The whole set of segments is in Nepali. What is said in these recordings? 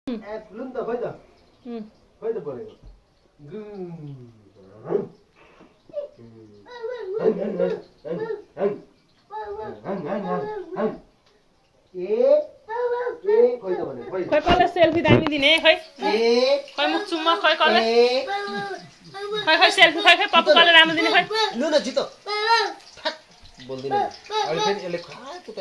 खुल्नु त खोइ त परेको खै कसले सेल्फी दामी दिने खै खै मुख चुम्मा खै कसले खै खै सेल्फी खै खै पप्पु कसले राम्रो दिने खै लु न जितो बोल्दिन अहिले फेरि यसले खाएको त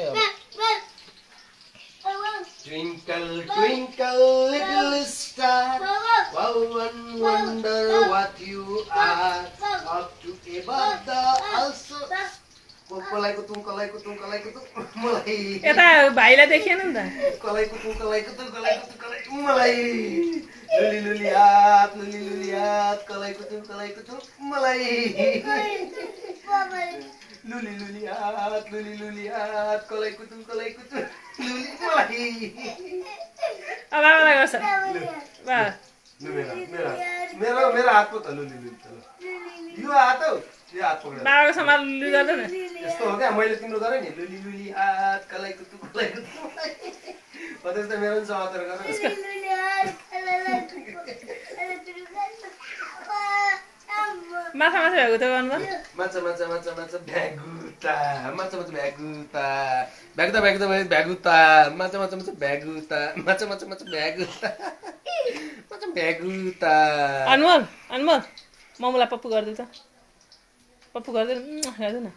Twinkle, twinkle, little star, how one wonder what you are, up to above the also. Kalai kutung, mulai. यता भाइलाई देखिएन नि त Kalai kutung, mulai. Luli luliat, kalai kutung, mulai. Luli luliat, kalai kutung, luli mulai. अब बाबालाई गर्छ बा मेरा हात पो त लुली यो हात हौ यो हात पक्रेर बाबाको समाल लुली गर्दैन यस्तो हो क्या मैले तिम्रो गरे नि लुली हात कलाई कुतु म त्यस्तै मेरो पनि समातेर गरे माछा माछा भएको त गर्नु माछा भ्यागुता अनमोल मोमोलाई पप्पु गरिदिउ त पप्पु गरिदिनु हेर्दैन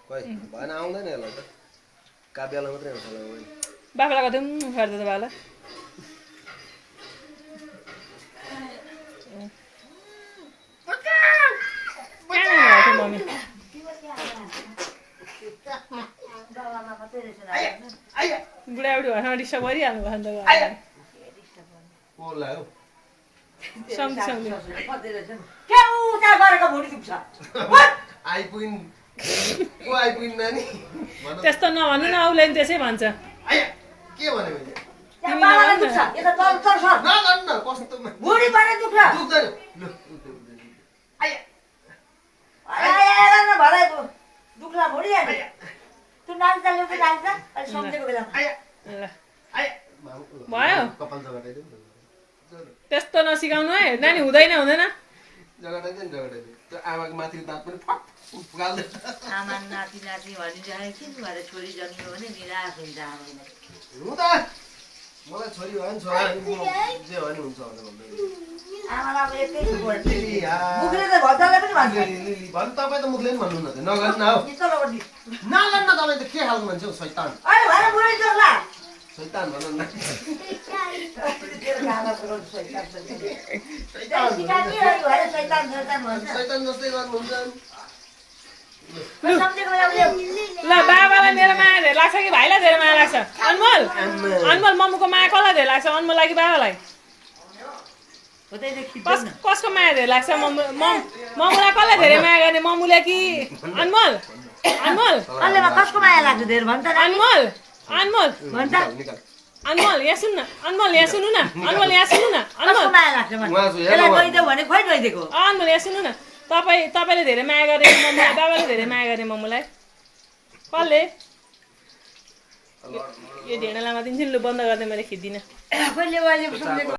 भएन आउँदैन यसलाई त काव्यलाई मात्रै आउँछ बाबालाई गरिदिउँ हेर्दै त बाबालाई मम्मी बुढाबुढी भएन डिस्टर्ब गरिहाल्नु भयो नि त त्यस्तो नभन्नु न उसले नि त्यसै भन्छ के भने भयो त्यस्तो नसिकाउनु है नानी हुँदैन आमाको माथि दाँत पनि आमा नाति भनिरहेको थिएँ भएर छोरी जन्मियो भने निराश हुन्छ आमाले मलाई छोरी भयो नि छोरा जे भयो नि हुन्छ भन्नु तपाईँ त मुखले पनि भन्नु न नगर्नु हौ नगर्नु तपाईँ त के खालको मान्छे हौ शैतान शैतान भन न शैतान जस्तै गर्नुहुन्छ ल बाबालाई मेरो माया धेरै लाग्छ कि भाइलाई धेरै माया लाग्छ अनमोल मम्मीको माया कसलाई धेरै लाग्छ अनमोललाई कि बाबालाई कसको माया धेरै लाग्छ मम्मुलाई कसलाई धेरै माया गर्ने मम्मुले कि अनमोल कसको माया लाग्छ धेरै भन्छ अनमोल यहाँ सुन्नु न अनमोल यहाँ सुन्नु न अनमोल यहाँ सुन्नु न तपाईँले धेरै माया गरे मम्मीलाई बाबाले धेरै माया गरे मम्मीलाई कसले यो ढेँडा लामा दिन्छु नि लु बन्द गर्दै मैले खिच्दिनँ